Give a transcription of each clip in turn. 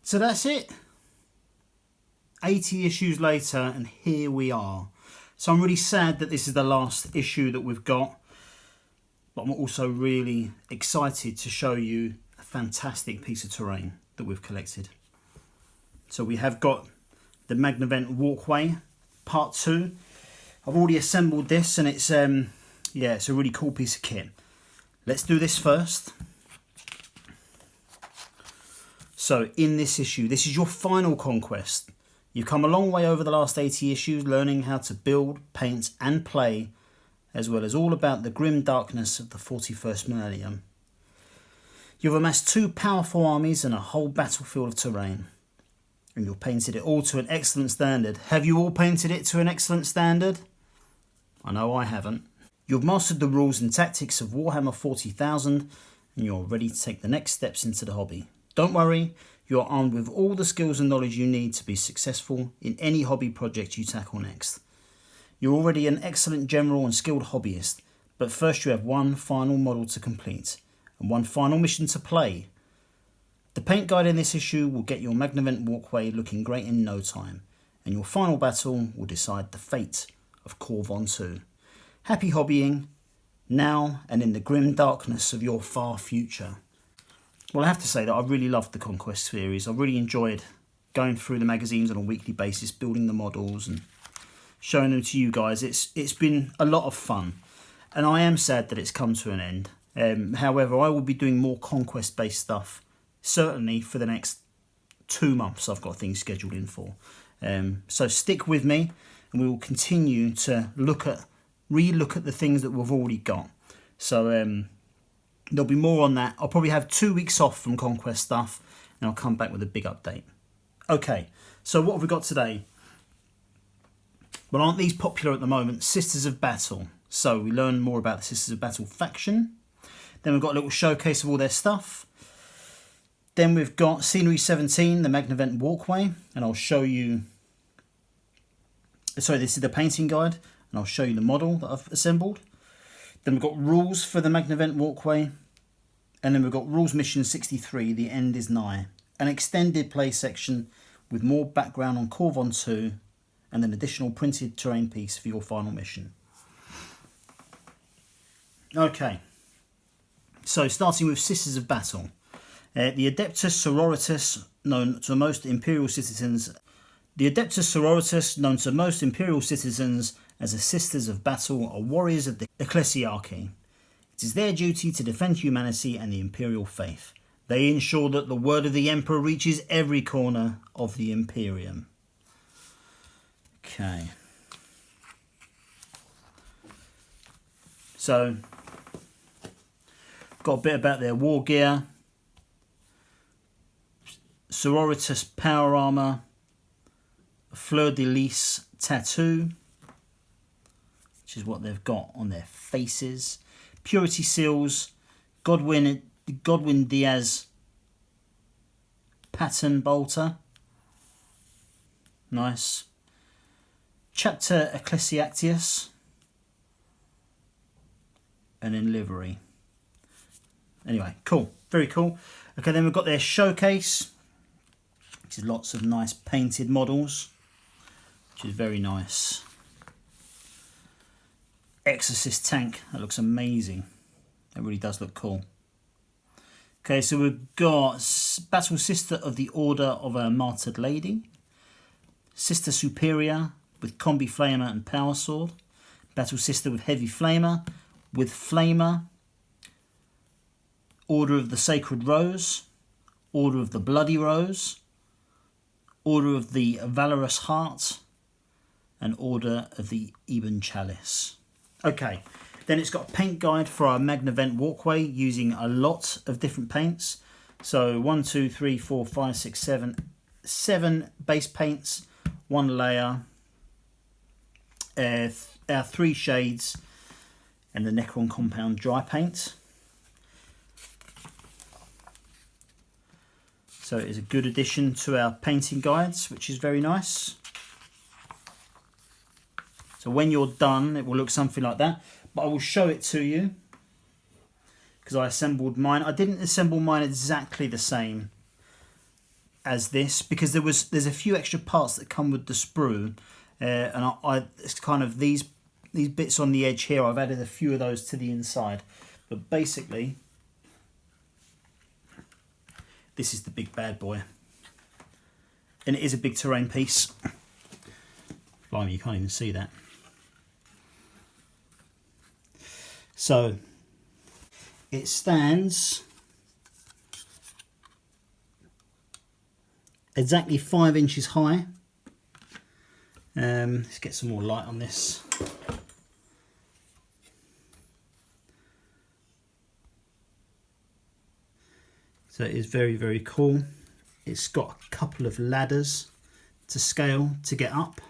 So that's it. 80 issues later, and here we are. So I'm really sad that this is the last issue that we've got, but I'm also really excited to show you a fantastic piece of terrain that we've collected. So we have got the Magnavent walkway part 2. I've already assembled this, and it's yeah, it's a really cool piece of kit. Let's do this first. So in this issue, this is your final conquest. You've come a long way over the last 80 issues, learning how to build, paint and play, as well as all about the grim darkness of the 41st millennium. You've amassed 2 powerful armies and a whole battlefield of terrain. And you've painted it all to an excellent standard. Have you all painted it to an excellent standard? I know I haven't. You've mastered the rules and tactics of Warhammer 40,000, and you're ready to take the next steps into the hobby. Don't worry, you are armed with all the skills and knowledge you need to be successful in any hobby project you tackle next. You're already an excellent general and skilled hobbyist, but first you have one final model to complete and one final mission to play. The paint guide in this issue will get your Magnavent walkway looking great in no time, and your final battle will decide the fate of Corvon 2. Happy hobbying, now and in the grim darkness of your far future. Well, I have to say that I really loved the Conquest series. I really enjoyed going through the magazines on a weekly basis, building the models and showing them to you guys. It's been a lot of fun, and I am sad that it's come to an end. However, I will be doing more Conquest based stuff, certainly for the next 2 months. I've got things scheduled in for. So stick with me, and we will continue to re-look at the things that we've already got. So there'll be more on that. I'll probably have 2 weeks off from Conquest stuff, and I'll come back with a big update. Okay, so what have we got today? Well, aren't these popular at the moment? Sisters of Battle. So we learn more about the Sisters of Battle faction. Then we've got a little showcase of all their stuff. Then we've got Scenery 17, the Magnavent walkway, and I'll show you... Sorry, this is the painting guide, and I'll show you the model that I've assembled. Then we've got rules for the Magnavent walkway. And then we've got rules mission 63, the end is nigh. An extended play section with more background on Corvon 2 and an additional printed terrain piece for your final mission. Okay, so starting with Sisters of Battle. The Adeptus Sororitas, known to most Imperial citizens. The Adeptus Sororitas, known to most Imperial citizens as the Sisters of Battle, are warriors of the Ecclesiarchy. It is their duty to defend humanity and the Imperial faith. They ensure that the word of the Emperor reaches every corner of the Imperium. Okay. So, got a bit about their war gear. Sororitas power armour. Fleur de Lis tattoo, which is what they've got on their faces. Purity seals, Godwin Diaz pattern bolter. Nice. Chapter Ecclesiactius. And in livery. Anyway, cool. Very cool. Okay, then we've got their showcase, which is lots of nice painted models, which is very nice. Exorcist tank, that looks amazing. That really does look cool. Okay, so we've got Battle Sister of the Order of a Martyred Lady, Sister Superior with Combi Flamer and Power Sword, Battle Sister with Heavy Flamer, with Flamer, Order of the Sacred Rose, Order of the Bloody Rose, Order of the Valorous Heart, and Order of the Eben Chalice. Okay, then it's got a paint guide for our Magnavent walkway using a lot of different paints. So 1, 2, 3, 4, 5, 6, 7, 7 base paints, 1 layer, our 3 shades, and the Necron Compound dry paint. So it is a good addition to our painting guides, which is very nice. So when you're done, it will look something like that. But I will show it to you because I assembled mine. I didn't assemble mine exactly the same as this, because there's a few extra parts that come with the sprue, and it's kind of these bits on the edge here. I've added a few of those to the inside, but basically this is the big bad boy, and it is a big terrain piece. Blimey, you can't even see that. So it stands exactly 5 inches high. Let's get some more light on this. So it is very, very cool. It's got a couple of ladders to scale to get up.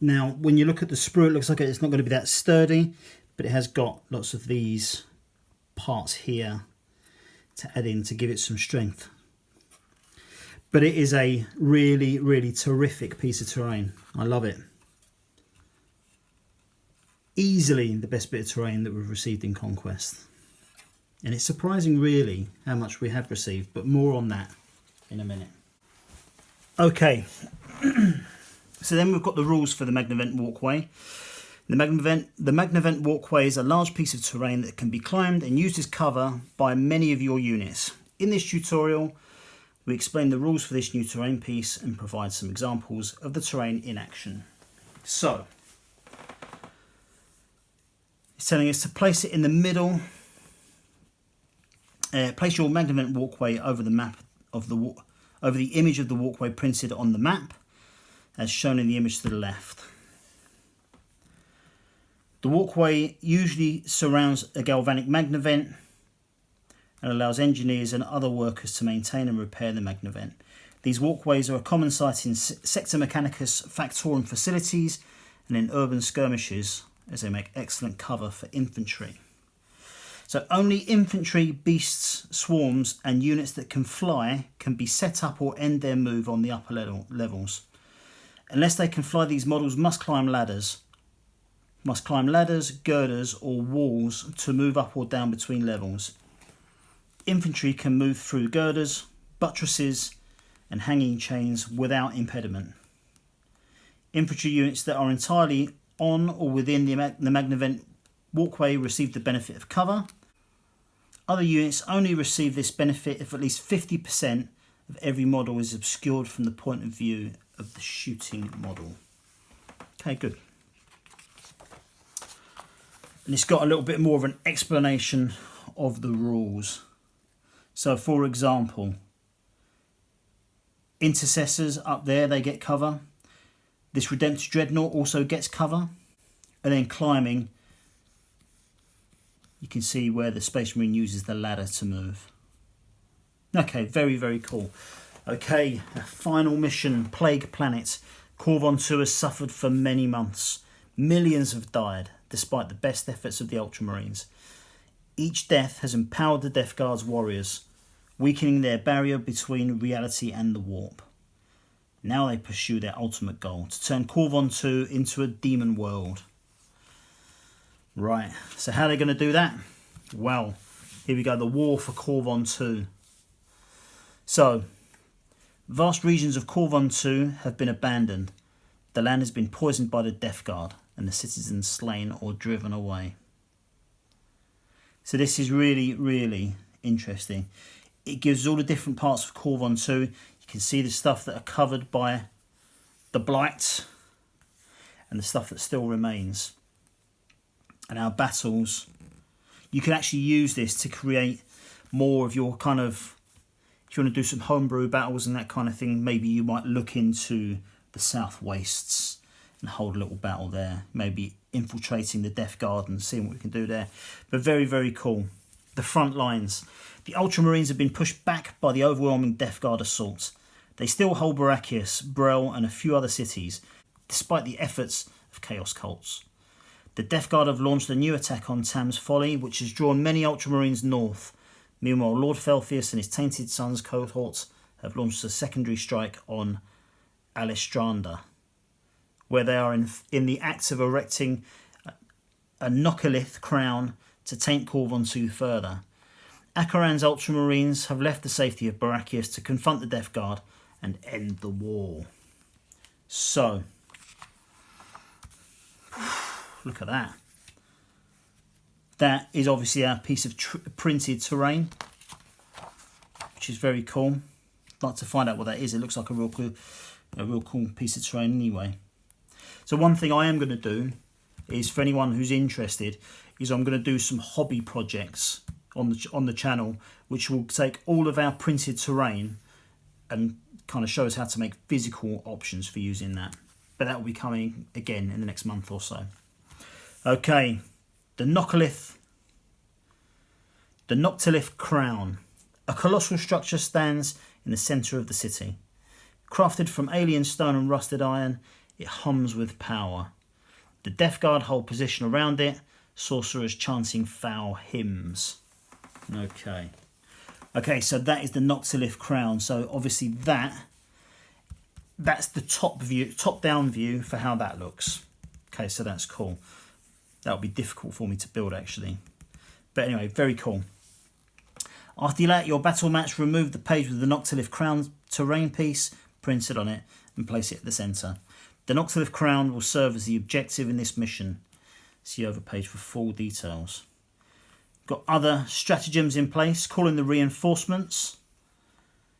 Now, when you look at the sprue, it looks like it's not going to be that sturdy, but it has got lots of these parts here to add in to give it some strength. But it is a really, really terrific piece of terrain. I love it. Easily the best bit of terrain that we've received in Conquest. And it's surprising really how much we have received, but more on that in a minute. Okay. So then we've got the rules for the Magnavent walkway. The Magnavent walkway is a large piece of terrain that can be climbed and used as cover by many of your units. In this tutorial, we explain the rules for this new terrain piece and provide some examples of the terrain in action. So, it's telling us to place it in the middle. Place your Magnavent walkway over the map of over the image of the walkway printed on the map, as shown in the image to the left. The walkway usually surrounds a galvanic Magnavent and allows engineers and other workers to maintain and repair the Magnavent. These walkways are a common sight in Sector Mechanicus Factorum facilities and in urban skirmishes, as they make excellent cover for infantry. So only infantry, beasts, swarms and units that can fly can be set up or end their move on the upper levels. Unless they can fly, these models must climb ladders, girders or walls to move up or down between levels. Infantry can move through girders, buttresses and hanging chains without impediment. Infantry units that are entirely on or within the Magnavent walkway receive the benefit of cover. Other units only receive this benefit if at least 50% of every model is obscured from the point of view of the shooting model. Okay, good. And it's got a little bit more of an explanation of the rules. So for example, intercessors up there, they get cover. This Redemptor Dreadnought also gets cover. And then climbing, you can see where the Space Marine uses the ladder to move. Okay, very, very cool. Okay, a final mission, Plague Planet. Corvon 2 has suffered for many months. Millions have died, despite the best efforts of the Ultramarines. Each death has empowered the Death Guard's warriors, weakening their barrier between reality and the warp. Now they pursue their ultimate goal, to turn Corvon 2 into a demon world. Right, so how are they going to do that? Well, here we go, the war for Corvon 2. So, vast regions of Corvon 2 have been abandoned. The land has been poisoned by the Death Guard and the citizens slain or driven away. So this is really, really interesting. It gives all the different parts of Corvon 2. You can see the stuff that are covered by the blight and the stuff that still remains. And our battles, you can actually use this to create more of your kind of, if you want to do some homebrew battles and that kind of thing, maybe you might look into the South Wastes and hold a little battle there. Maybe infiltrating the Death Guard and seeing what we can do there. But very, very cool. The front lines. The Ultramarines have been pushed back by the overwhelming Death Guard assault. They still hold Barakius, Brel and a few other cities, despite the efforts of Chaos Cults. The Death Guard have launched a new attack on Tam's Folly, which has drawn many Ultramarines north. Meanwhile, Lord Felfius and his Tainted Sons cohorts have launched a secondary strike on Alistranda, where they are in the act of erecting a Nocalith crown to taint Corvon 2 further. Acheron's Ultramarines have left the safety of Barakius to confront the Death Guard and end the war. So, look at that. That is obviously our piece of printed terrain, which is very cool. I'd like to find out what that is. It looks like a real cool piece of terrain anyway. So one thing I am going to do is, for anyone who's interested, is I'm going to do some hobby projects on the channel, which will take all of our printed terrain and kind of show us how to make physical options for using that. But that will be coming again in the next month or so. Okay, the Noctilith Crown. A colossal structure stands in the centre of the city. Crafted from alien stone and rusted iron, it hums with power. The Death Guard hold position around it, sorcerers chanting foul hymns. Okay, so that is the Noctilith Crown. So obviously that's the top-down view for how that looks. Okay, so that's cool. That would be difficult for me to build, actually. But anyway, very cool. After you lay out your battle match, remove the page with the Noctilith Crown terrain piece printed on it and place it at the centre. The Noctilith Crown will serve as the objective in this mission. See over page for full details. Got other stratagems in place, calling the reinforcements.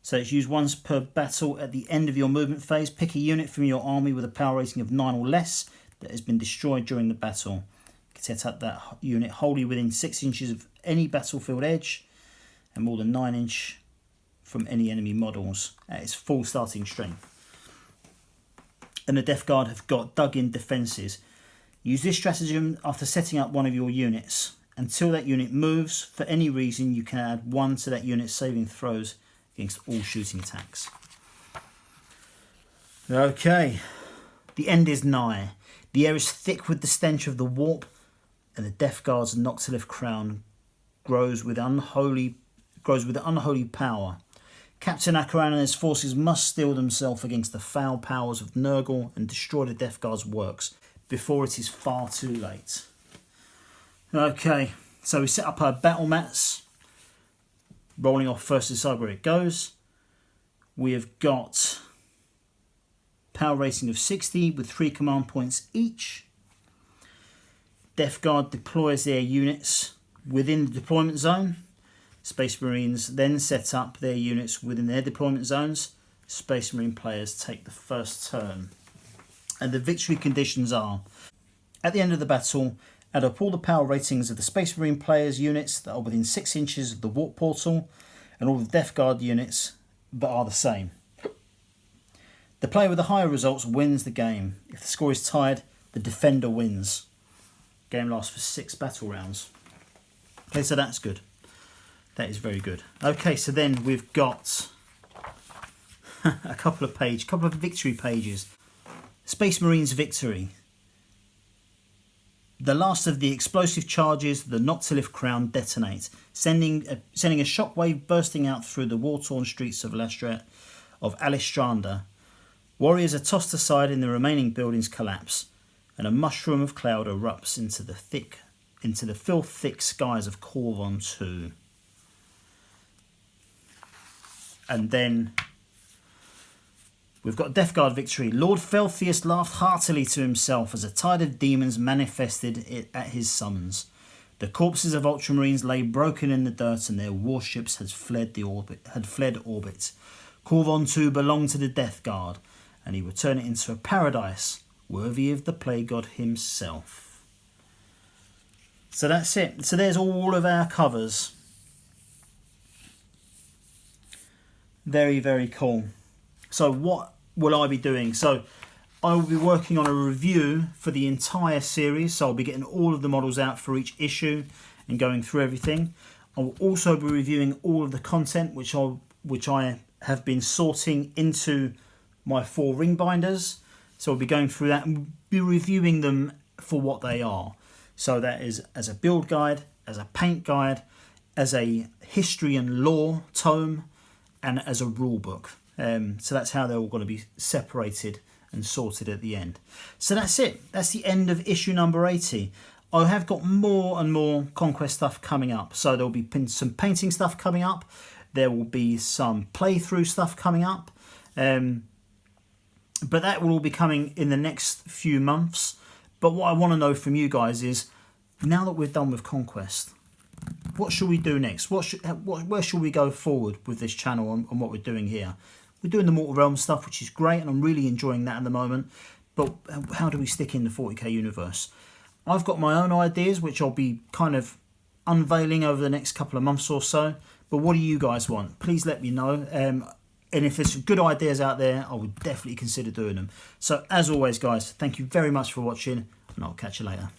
So it's used once per battle at the end of your movement phase. Pick a unit from your army with a power rating of 9 or less that has been destroyed during the battle. You can set up that unit wholly within 6 inches of any battlefield edge and more than 9 inch from any enemy models at its full starting strength. And the Death Guard have got dug-in defences. Use this stratagem after setting up one of your units. Until that unit moves, for any reason, you can add 1 to that unit's saving throws against all shooting attacks. Okay, the end is nigh. The air is thick with the stench of the warp, and the Death Guard's Noctilith Crown grows with unholy power. Captain Acheron and his forces must steel themselves against the foul powers of Nurgle and destroy the Death Guard's works before it is far too late. Okay, so we set up our battle mats, rolling off first to decide where it goes. We have got power rating of 60 with 3 command points each. Death Guard deploys their units within the deployment zone. Space Marines then set up their units within their deployment zones. Space Marine players take the first turn. And the victory conditions are: at the end of the battle, add up all the power ratings of the Space Marine players' units that are within 6 inches of the warp portal and all the Death Guard units but are the same. The player with the higher results wins the game. If the score is tied, the defender wins. Game lasts for 6 battle rounds. Okay, so that's good. That is very good. Okay, so then we've got a couple of victory pages. Space Marines victory. The last of the explosive charges, the Noctilith Crown detonate, sending a shockwave bursting out through the war-torn streets of Alistranda. Warriors are tossed aside and the remaining buildings collapse, and a mushroom of cloud erupts into the filth-thick skies of Corvon 2. And then we've got Death Guard victory. Lord Felthius laughed heartily to himself as a tide of demons manifested at his summons. The corpses of Ultramarines lay broken in the dirt and their warships had fled orbit. Corvon 2 belonged to the Death Guard, and he would turn it into a paradise worthy of the Plague God himself. So that's it. So there's all of our covers. Very, very cool. So what will I be doing? So I will be working on a review for the entire series. So I'll be getting all of the models out for each issue and going through everything. I will also be reviewing all of the content which I have been sorting into my 4 ring binders. So I'll be going through that and be reviewing them for what they are. So that is as a build guide, as a paint guide, as a history and lore tome, and as a rule book. So that's how they're all going to be separated and sorted at the end. So that's it. That's the end of issue number 80. I have got more and more conquest stuff coming up. So there'll be some painting stuff coming up. There will be some playthrough stuff coming up. But that will all be coming in the next few months. But what I want to know from you guys is, now that we're done with conquest, what should we do next? Where should we go forward with this channel and what we're doing here? We're doing the Mortal Realms stuff, which is great, and I'm really enjoying that at the moment. But how do we stick in the 40k universe? I've got my own ideas, which I'll be kind of unveiling over the next couple of months or so. But what do you guys want? Please let me know. And if there's some good ideas out there, I would definitely consider doing them. So as always, guys, thank you very much for watching, and I'll catch you later.